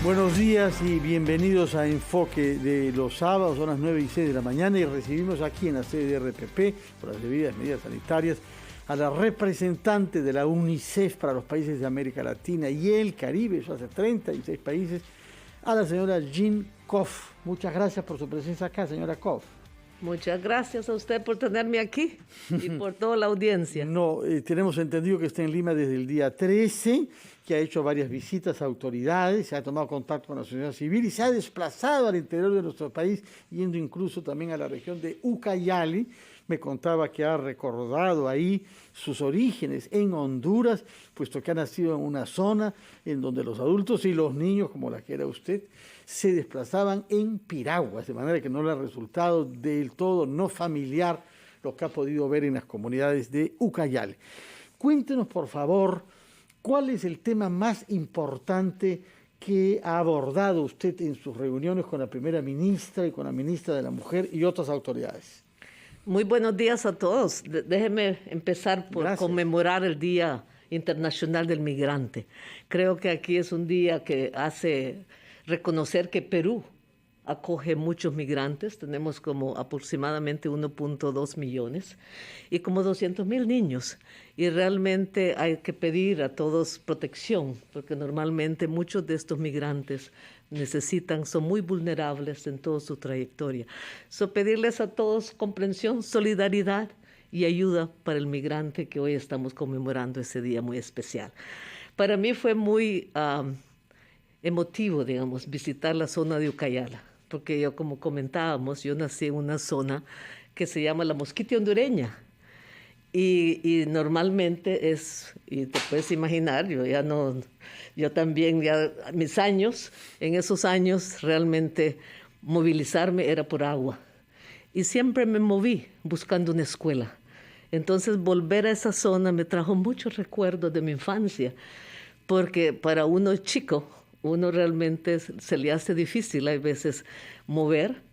Buenos días y bienvenidos a Enfoque de los sábados, son las 9:06 de la mañana y recibimos aquí en la sede de RPP, por las debidas medidas sanitarias, a la representante de la UNICEF para los países de América Latina y el Caribe, eso hace 36 países, a la señora Jean Koff. Muchas gracias por su presencia acá, señora Koff. Muchas gracias a usted por tenerme aquí y por toda la audiencia. Tenemos entendido que está en Lima desde el día 13, que ha hecho varias visitas a autoridades, se ha tomado contacto con la sociedad civil y se ha desplazado al interior de nuestro país, yendo incluso también a la región de Ucayali. Me contaba que ha recordado ahí sus orígenes en Honduras, puesto que ha nacido en una zona en donde los adultos y los niños, como la que era usted, se desplazaban en piraguas, de manera que no le ha resultado del todo no familiar lo que ha podido ver en las comunidades de Ucayali. Cuéntenos, por favor, ¿cuál es el tema más importante que ha abordado usted en sus reuniones con la primera ministra y con la ministra de la Mujer y otras autoridades? Muy buenos días a todos. Déjeme empezar por conmemorar el Día Internacional del Migrante. Creo que aquí es un día que hace reconocer que Perú acoge muchos migrantes. Tenemos como aproximadamente 1.2 millones y como 200,000 niños. Y realmente hay que pedir a todos protección, porque normalmente muchos de estos migrantes son muy vulnerables en toda su trayectoria. Pedirles a todos comprensión, solidaridad y ayuda para el migrante, que hoy estamos conmemorando ese día muy especial. Para mí fue muy emotivo, digamos, visitar la zona de Ucayala, porque yo, como comentábamos, yo nací en una zona que se llama la Mosquitia hondureña. Y normalmente y te puedes imaginar, yo también, en esos años realmente movilizarme era por agua. Y siempre me moví buscando una escuela. Entonces volver a esa zona me trajo muchos recuerdos de mi infancia, porque para uno chico, uno realmente se le hace difícil a veces mover.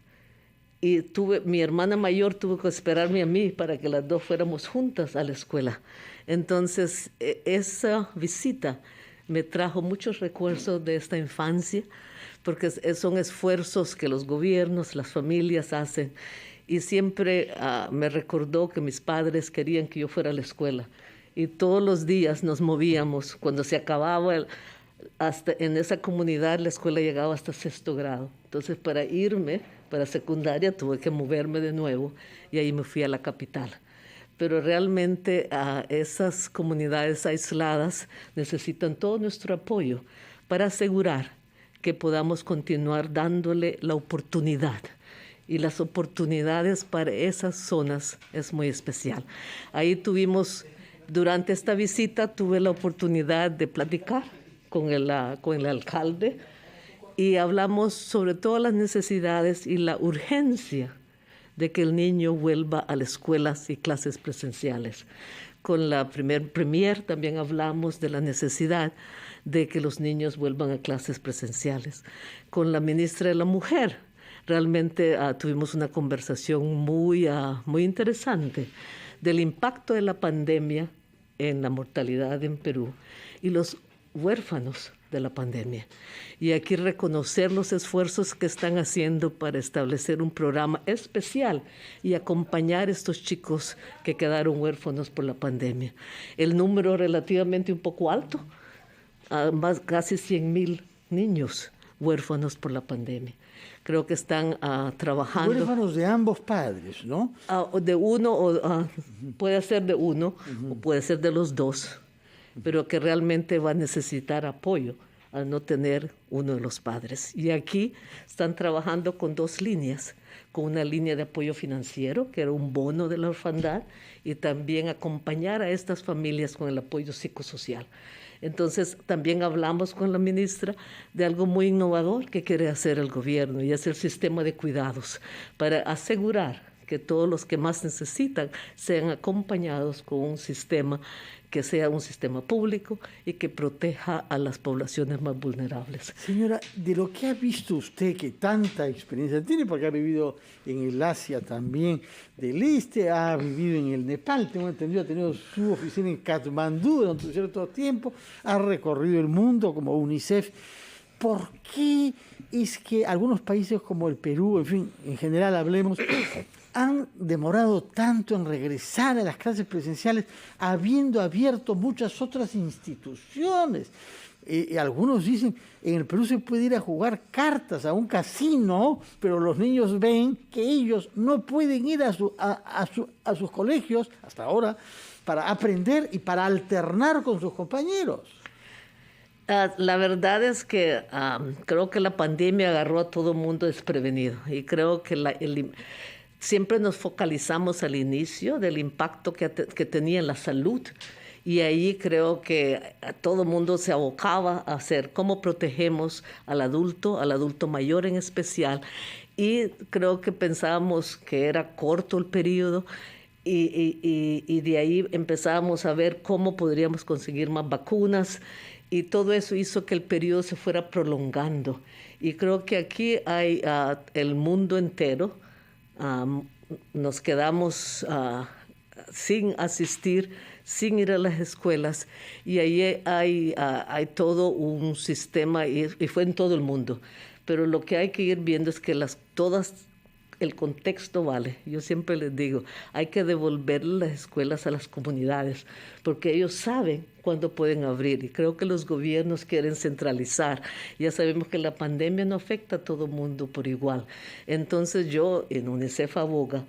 Y mi hermana mayor tuvo que esperarme a mí para que las dos fuéramos juntas a la escuela. Entonces, esa visita me trajo muchos recuerdos de esta infancia, porque son esfuerzos que los gobiernos, las familias hacen. Y siempre me recordó que mis padres querían que yo fuera a la escuela. Y todos los días nos movíamos. Cuando se acababa en esa comunidad, la escuela llegaba hasta 6º grado. Entonces, para irme para secundaria tuve que moverme de nuevo y ahí me fui a la capital. Pero realmente esas comunidades aisladas necesitan todo nuestro apoyo para asegurar que podamos continuar dándole la oportunidad. Y las oportunidades para esas zonas es muy especial. Ahí durante esta visita tuve la oportunidad de platicar con el alcalde y hablamos sobre todas las necesidades y la urgencia de que el niño vuelva a las escuelas y clases presenciales. Con la premier también hablamos de la necesidad de que los niños vuelvan a clases presenciales. Con la ministra de la Mujer realmente tuvimos una conversación muy interesante del impacto de la pandemia en la mortalidad en Perú y los huérfanos de la pandemia. Y aquí reconocer los esfuerzos que están haciendo para establecer un programa especial y acompañar a estos chicos que quedaron huérfanos por la pandemia. El número relativamente un poco alto, casi 100,000 niños huérfanos por la pandemia. Creo que están trabajando. Huérfanos de ambos padres, ¿no? De uno, puede ser de uno, o puede ser de los dos, pero que realmente va a necesitar apoyo al no tener uno de los padres. Y aquí están trabajando con 2 líneas, con una línea de apoyo financiero, que era un bono de la orfandad, y también acompañar a estas familias con el apoyo psicosocial. Entonces, también hablamos con la ministra de algo muy innovador que quiere hacer el gobierno, y es el sistema de cuidados, para asegurar que todos los que más necesitan sean acompañados con un sistema que sea un sistema público y que proteja a las poblaciones más vulnerables. Señora, de lo que ha visto usted, que tanta experiencia tiene, porque ha vivido en el Asia también del Este, ha vivido en el Nepal, tengo entendido, ha tenido su oficina en Katmandú durante un cierto tiempo, ha recorrido el mundo como UNICEF. ¿por qué es que algunos países como el Perú, en fin, en general hablemos, han demorado tanto en regresar a las clases presenciales, habiendo abierto muchas otras instituciones? Algunos dicen, en el Perú se puede ir a jugar cartas a un casino, pero los niños ven que ellos no pueden ir a sus colegios, hasta ahora, para aprender y para alternar con sus compañeros. La verdad es que creo que la pandemia agarró a todo el mundo desprevenido, y creo que siempre nos focalizamos al inicio del impacto que tenía en la salud. Y ahí creo que todo el mundo se abocaba a hacer cómo protegemos al adulto mayor en especial. Y creo que pensábamos que era corto el periodo y de ahí empezábamos a ver cómo podríamos conseguir más vacunas. Y todo eso hizo que el periodo se fuera prolongando. Y creo que aquí hay el mundo entero. Nos quedamos sin asistir, sin ir a las escuelas, y ahí hay todo un sistema, y fue en todo el mundo. Pero lo que hay que ir viendo es que el contexto vale. Yo siempre les digo, hay que devolver las escuelas a las comunidades, porque ellos saben cuándo pueden abrir, y creo que los gobiernos quieren centralizar. Ya sabemos que la pandemia no afecta a todo el mundo por igual. Entonces yo en UNICEF aboga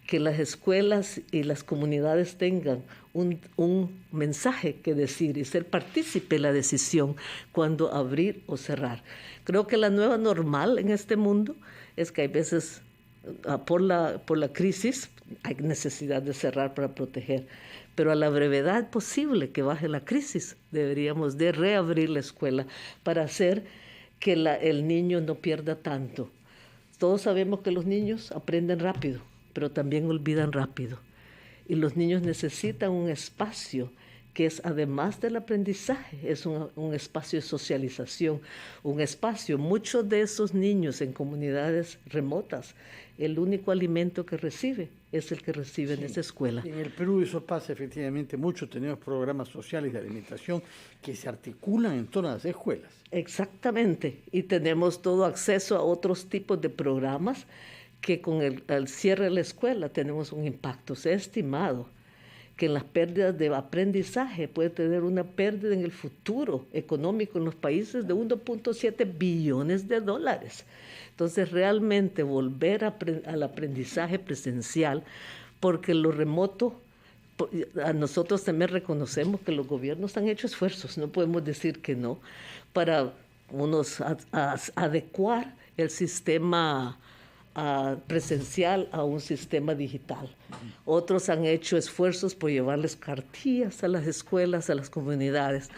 que las escuelas y las comunidades tengan un mensaje que decir y ser partícipe de la decisión cuando abrir o cerrar. Creo que la nueva normal en este mundo es que hay veces, por la crisis, hay necesidad de cerrar para proteger, pero a la brevedad posible que baje la crisis, deberíamos de reabrir la escuela para hacer que el niño no pierda tanto. Todos sabemos que los niños aprenden rápido, pero también olvidan rápido. Y los niños necesitan un espacio que es, además del aprendizaje, es un espacio de socialización, un espacio. Muchos de esos niños en comunidades remotas, el único alimento que recibe es el que recibe en esa escuela. En el Perú eso pasa efectivamente mucho. Tenemos programas sociales de alimentación que se articulan en todas las escuelas. Exactamente. Y tenemos todo acceso a otros tipos de programas que con el cierre de la escuela tenemos un impacto. Se ha estimado que en las pérdidas de aprendizaje puede tener una pérdida en el futuro económico en los países de 1.7 billones de dólares. Entonces, realmente volver al aprendizaje presencial, porque lo remoto, a nosotros también reconocemos que los gobiernos han hecho esfuerzos, no podemos decir que no, para adecuar el sistema presencial a un sistema digital. Otros han hecho esfuerzos por llevarles cartillas a las escuelas, a las comunidades,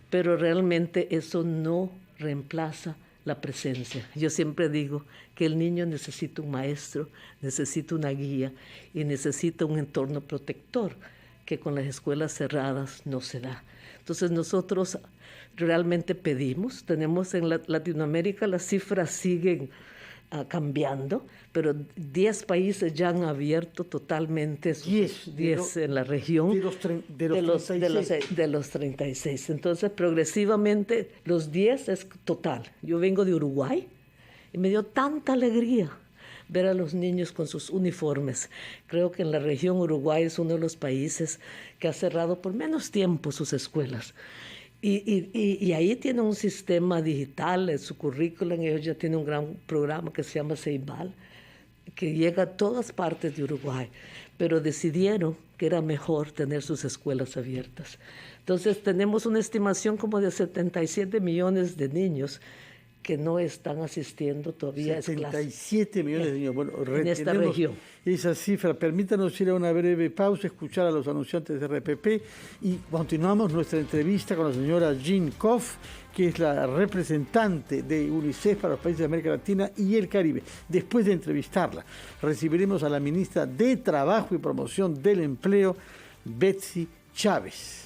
pero realmente eso no reemplaza la presencia. Yo siempre digo que el niño necesita un maestro, necesita una guía y necesita un entorno protector que con las escuelas cerradas no se da. Entonces nosotros realmente pedimos, tenemos en Latinoamérica las cifras siguen cambiando, pero 10 países ya han abierto totalmente, 10 en la región de los 36. Entonces, progresivamente, los 10 es total. Yo vengo de Uruguay y me dio tanta alegría ver a los niños con sus uniformes. Creo que en la región Uruguay es uno de los países que ha cerrado por menos tiempo sus escuelas. Y ahí tiene un sistema digital en su currículum. Ellos ya tienen un gran programa que se llama Ceibal, que llega a todas partes de Uruguay, pero decidieron que era mejor tener sus escuelas abiertas. Entonces tenemos una estimación como de 77 millones de niños que no están asistiendo todavía a 77 millones de niños. Bueno, en esta región. Esa cifra. Permítanos ir a una breve pausa, escuchar a los anunciantes de RPP y continuamos nuestra entrevista con la señora Jean Koff, que es la representante de UNICEF para los países de América Latina y el Caribe. Después de entrevistarla, recibiremos a la ministra de Trabajo y Promoción del Empleo, Betsy Chávez.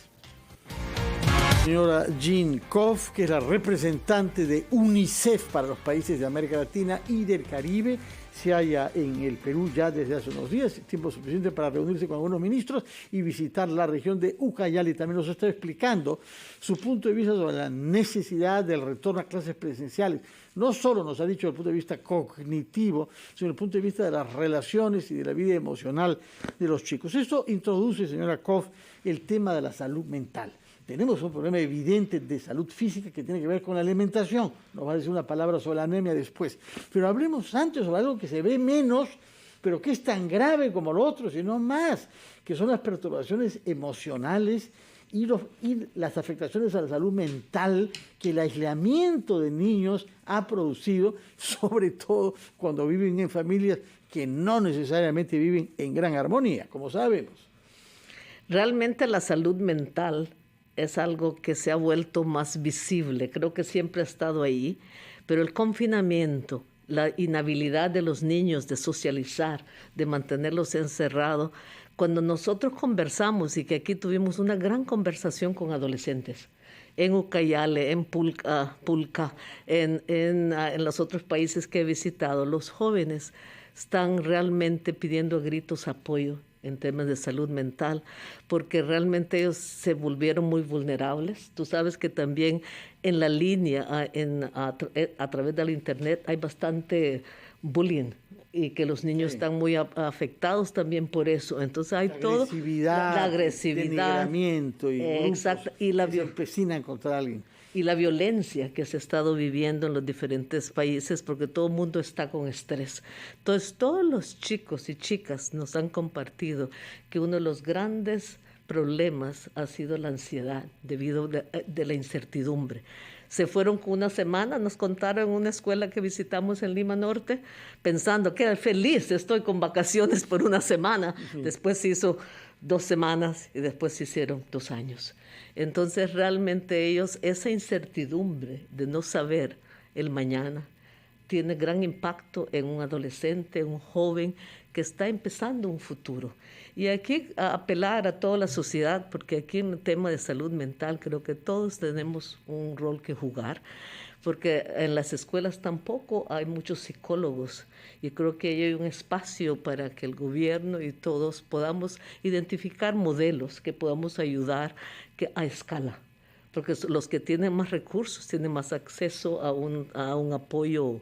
Señora Jean Koff, que es la representante de UNICEF para los países de América Latina y del Caribe, se halla en el Perú ya desde hace unos días, tiempo suficiente para reunirse con algunos ministros y visitar la región de Ucayali. También nos está explicando su punto de vista sobre la necesidad del retorno a clases presenciales. No solo nos ha dicho desde el punto de vista cognitivo, sino desde el punto de vista de las relaciones y de la vida emocional de los chicos. Esto introduce, señora Koff, el tema de la salud mental. Tenemos un problema evidente de salud física que tiene que ver con la alimentación. Nos va a decir una palabra sobre la anemia después. Pero hablemos antes sobre algo que se ve menos, pero que es tan grave como lo otro, sino más, que son las perturbaciones emocionales y las afectaciones a la salud mental que el aislamiento de niños ha producido, sobre todo cuando viven en familias que no necesariamente viven en gran armonía, como sabemos. Realmente la salud mental es algo que se ha vuelto más visible. Creo que siempre ha estado ahí, pero el confinamiento, la inhabilidad de los niños de socializar, de mantenerlos encerrados, cuando nosotros conversamos, y que aquí tuvimos una gran conversación con adolescentes, en Ucayali, en Pulca, en los otros países que he visitado, los jóvenes están realmente pidiendo a gritos apoyo en temas de salud mental, porque realmente ellos se volvieron muy vulnerables. Tú sabes que también en la línea, a través del internet, hay bastante bullying y que los niños están muy afectados también por eso. Entonces hay todo la agresividad, denigramiento y exacto, y la se empecinan contra alguien. Y la violencia que se ha estado viviendo en los diferentes países, porque todo el mundo está con estrés. Entonces, todos los chicos y chicas nos han compartido que uno de los grandes problemas ha sido la ansiedad debido de la incertidumbre. Se fueron con una semana, nos contaron en una escuela que visitamos en Lima Norte, pensando que era feliz, estoy con vacaciones por una semana. Después se hizo 2 semanas y después se hicieron 2 años. Entonces realmente ellos, esa incertidumbre de no saber el mañana, tiene gran impacto en un adolescente, un joven que está empezando un futuro. Y aquí apelar a toda la sociedad, porque aquí en el tema de salud mental creo que todos tenemos un rol que jugar, porque en las escuelas tampoco hay muchos psicólogos y creo que hay un espacio para que el gobierno y todos podamos identificar modelos que podamos ayudar a escala, porque los que tienen más recursos tienen más acceso a un apoyo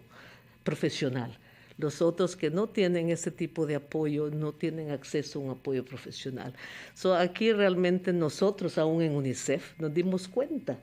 profesional. Los otros que no tienen ese tipo de apoyo no tienen acceso a un apoyo profesional. Aquí realmente nosotros, aún en UNICEF, nos dimos cuenta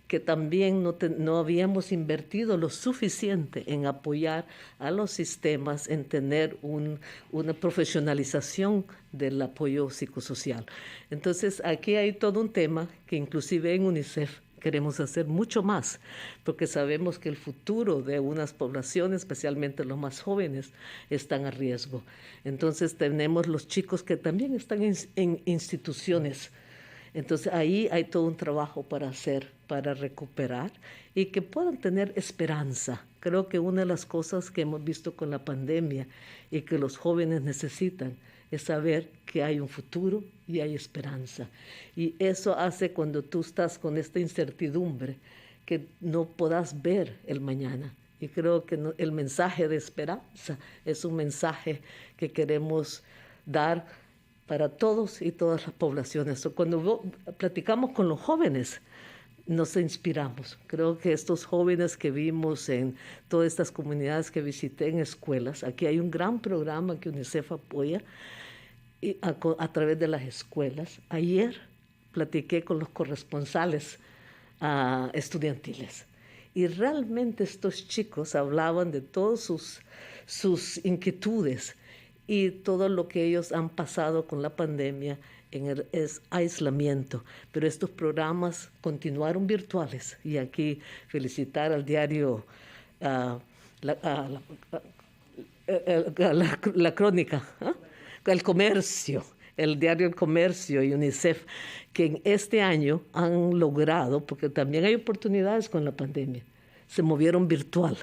que también no habíamos invertido lo suficiente en apoyar a los sistemas, en tener una profesionalización del apoyo psicosocial. Entonces, aquí hay todo un tema que inclusive en UNICEF queremos hacer mucho más, porque sabemos que el futuro de unas poblaciones, especialmente los más jóvenes, están a riesgo. Entonces, tenemos los chicos que también están en instituciones. Entonces, ahí hay todo un trabajo para hacer, para recuperar y que puedan tener esperanza. Creo que una de las cosas que hemos visto con la pandemia y que los jóvenes necesitan es saber que hay un futuro y hay esperanza. Y eso hace cuando tú estás con esta incertidumbre que no puedas ver el mañana. Y creo que el mensaje de esperanza es un mensaje que queremos dar para todos y todas las poblaciones. Cuando platicamos con los jóvenes, nos inspiramos. Creo que estos jóvenes que vimos en todas estas comunidades que visité en escuelas, aquí hay un gran programa que UNICEF apoya y a través de las escuelas. Ayer platiqué con los corresponsales estudiantiles y realmente estos chicos hablaban de todas sus inquietudes y todo lo que ellos han pasado con la pandemia es aislamiento. Pero estos programas continuaron virtuales y aquí felicitar al diario la Crónica, el Comercio, el diario El Comercio y UNICEF, que en este año han logrado, porque también hay oportunidades con la pandemia, se movieron virtual.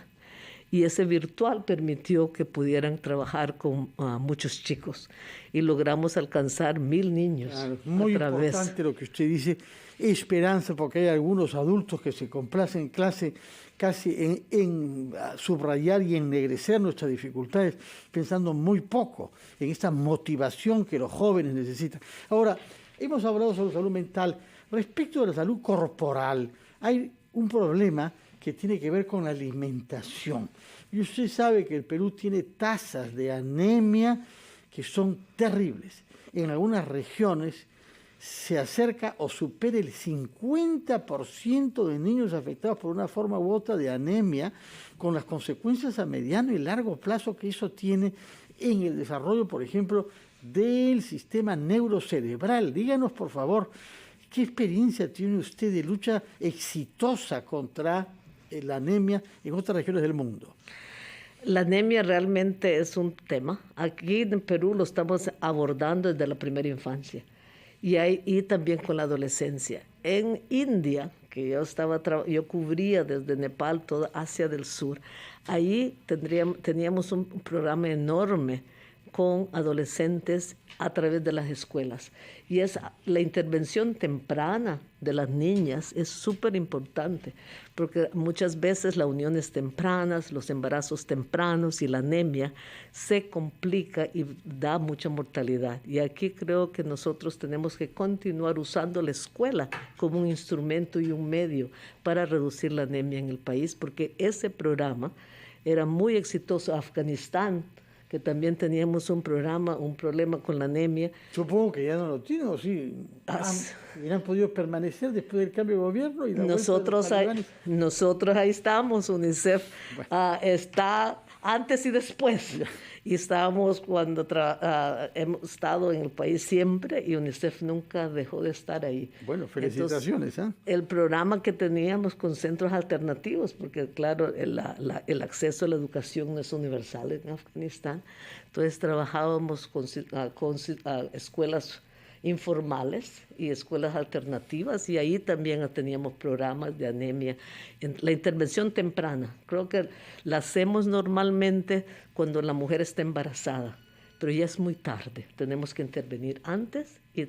y ese virtual permitió que pudieran trabajar con muchos chicos y logramos alcanzar 1,000 niños. Claro, muy importante lo que usted dice, esperanza, porque hay algunos adultos que se complacen en clase casi en subrayar y ennegrecer nuestras dificultades, pensando muy poco en esta motivación que los jóvenes necesitan. Ahora, hemos hablado sobre salud mental. Respecto a la salud corporal, hay un problema que tiene que ver con la alimentación. Y usted sabe que el Perú tiene tasas de anemia que son terribles. En algunas regiones se acerca o supera el 50% de niños afectados por una forma u otra de anemia, con las consecuencias a mediano y largo plazo que eso tiene en el desarrollo, por ejemplo, del sistema neurocerebral. Díganos, por favor, ¿qué experiencia tiene usted de lucha exitosa contra la anemia en otras regiones del mundo? La anemia realmente es un tema. Aquí en Perú lo estamos abordando desde la primera infancia y también con la adolescencia. En India, que yo cubría desde Nepal toda Asia del Sur, ahí teníamos un programa enorme con adolescentes a través de las escuelas. Y la intervención temprana de las niñas es súper importante, porque muchas veces las uniones tempranas, los embarazos tempranos y la anemia se complica y da mucha mortalidad. Y aquí creo que nosotros tenemos que continuar usando la escuela como un instrumento y un medio para reducir la anemia en el país, porque ese programa era muy exitoso. Afganistán, que también teníamos un problema con la anemia. Supongo que ya no lo tienen, ¿o sí? ¿Han podido permanecer después del cambio de gobierno? Y nosotros ahí estamos, UNICEF está antes y después. Y estábamos hemos estado en el país siempre y UNICEF nunca dejó de estar ahí. Bueno, felicitaciones. Entonces, el programa que teníamos con centros alternativos, porque claro, el acceso a la educación no es universal en Afganistán, entonces trabajábamos con escuelas informales y escuelas alternativas, y ahí también teníamos programas de anemia. La intervención temprana, creo que la hacemos normalmente cuando la mujer está embarazada, pero ya es muy tarde. Tenemos que intervenir antes y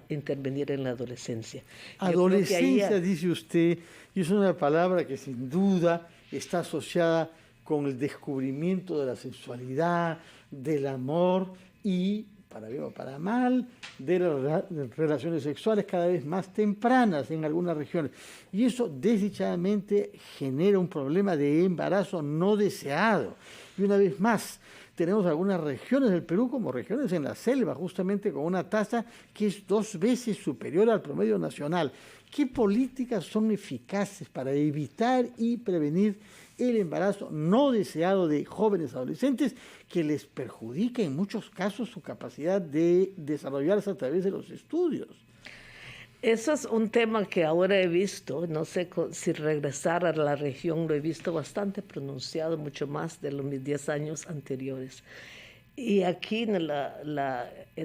intervenir en la adolescencia. Adolescencia, dice usted, y es una palabra que sin duda está asociada con el descubrimiento de la sensualidad, del amor y, para bien o para mal, de las relaciones sexuales cada vez más tempranas en algunas regiones. Y eso desdichadamente genera un problema de embarazo no deseado. Y una vez más, tenemos algunas regiones del Perú, como regiones en la selva, justamente con una tasa que es 2 veces superior al promedio nacional. ¿Qué políticas son eficaces para evitar y prevenir el embarazo no deseado de jóvenes adolescentes, que les perjudica en muchos casos su capacidad de desarrollarse a través de los estudios? Eso es un tema que ahora he visto, no sé si regresar a la región, lo he visto bastante pronunciado, mucho más de mis 10 años anteriores. Y aquí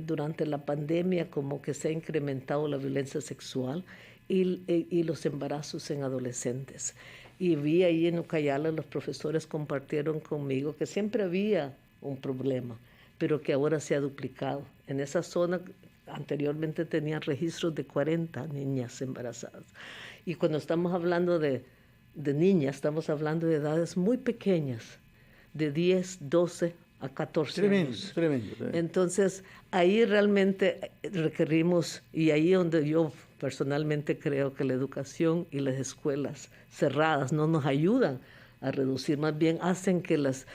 durante la pandemia como que se ha incrementado la violencia sexual y los embarazos en adolescentes. Y vi ahí en Ucayala, los profesores compartieron conmigo que siempre había un problema, pero que ahora se ha duplicado. En esa zona anteriormente tenían registros de 40 niñas embarazadas. Y cuando estamos hablando de niñas, estamos hablando de edades muy pequeñas, de 10, 12 a 14 años. Tremendo. Entonces, ahí realmente requerimos, y ahí donde yo personalmente creo que la educación y las escuelas cerradas no nos ayudan a reducir, más bien hacen que las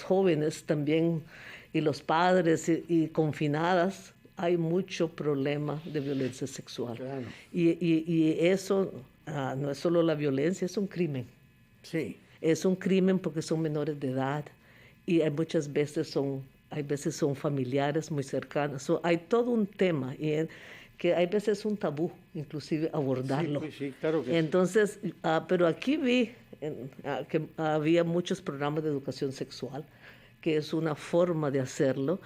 jóvenes también y los padres y confinadas, hay mucho problema de violencia sexual. Claro. Y eso no es solo la violencia, es un crimen. Sí. Es un crimen porque son menores de edad y hay veces son familiares muy cercanos. Hay todo un tema que hay veces un tabú, inclusive abordarlo. Sí, claro que entonces, sí. Pero aquí vi que había muchos programas de educación sexual, que es una forma de hacerlo.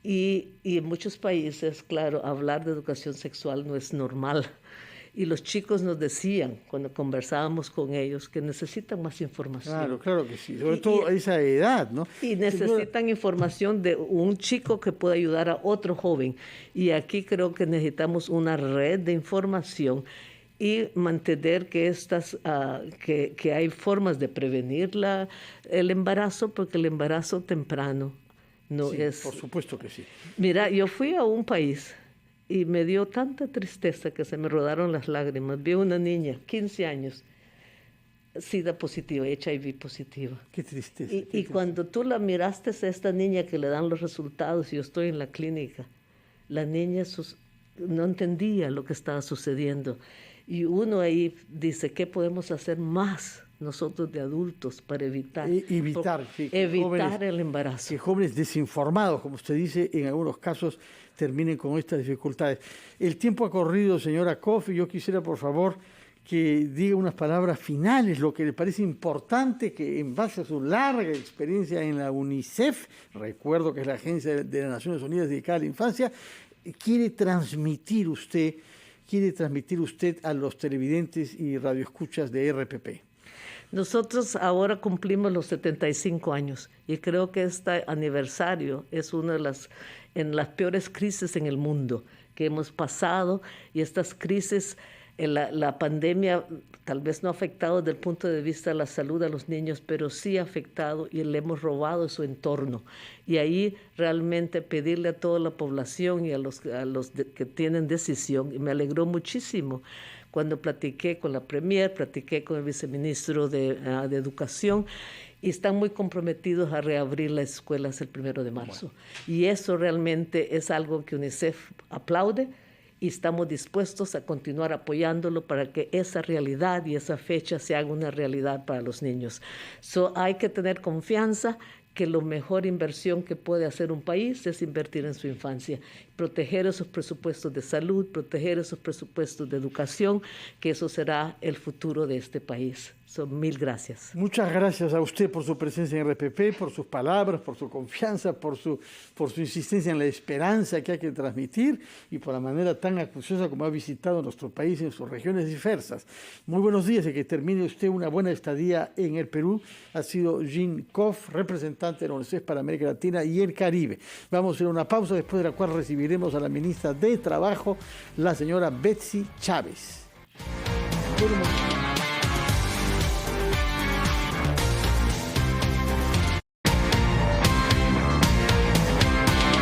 Y en muchos países, claro, hablar de educación sexual no es normal. Y los chicos nos decían, cuando conversábamos con ellos, que necesitan más información. Claro, claro que sí, sobre todo a esa edad, ¿no? Y necesitan información de un chico que pueda ayudar a otro joven. Y aquí creo que necesitamos una red de información y mantener que que hay formas de prevenir el embarazo, porque el embarazo temprano no sí, es... Por supuesto que sí. Mira, yo fui a un país y me dio tanta tristeza que se me rodaron las lágrimas. Vi una niña, 15 años, SIDA positiva, HIV positiva. Qué tristeza. Y cuando tú la miraste a esta niña que le dan los resultados, y yo estoy en la clínica, la niña no entendía lo que estaba sucediendo. Y uno ahí dice, ¿qué podemos hacer más nosotros de adultos para evitar el embarazo? Que jóvenes desinformados, como usted dice, en algunos casos terminen con estas dificultades. El tiempo ha corrido, señora Koff, y yo quisiera, por favor, que diga unas palabras finales, lo que le parece importante, que en base a su larga experiencia en la UNICEF, recuerdo que es la agencia de las Naciones Unidas dedicada a la infancia, quiere transmitir usted a los televidentes y radioescuchas de RPP. Nosotros ahora cumplimos los 75 años y creo que este aniversario es una de las peores crisis en el mundo que hemos pasado, y estas crisis, la pandemia tal vez no ha afectado desde el punto de vista de la salud a los niños, pero sí ha afectado y le hemos robado su entorno. Y ahí realmente pedirle a toda la población y a los que tienen decisión, y me alegró muchísimo cuando platiqué con la Premier, platiqué con el viceministro de Educación, y están muy comprometidos a reabrir las escuelas el 1 de marzo. Bueno. Y eso realmente es algo que UNICEF aplaude, y estamos dispuestos a continuar apoyándolo para que esa realidad y esa fecha se haga una realidad para los niños. Hay que tener confianza que la mejor inversión que puede hacer un país es invertir en su infancia, proteger esos presupuestos de salud, proteger esos presupuestos de educación, que eso será el futuro de este país. Mil gracias. Muchas gracias a usted por su presencia en RPP, por sus palabras, por su confianza, por su insistencia en la esperanza que hay que transmitir, y por la manera tan acuciosa como ha visitado nuestro país en sus regiones diversas. Muy buenos días y que termine usted una buena estadía en el Perú. Ha sido Jean Koff, representante de la UNICEF para América Latina y el Caribe. Vamos a hacer una pausa, después de la cual recibiremos a la ministra de Trabajo, la señora Betsy Chávez.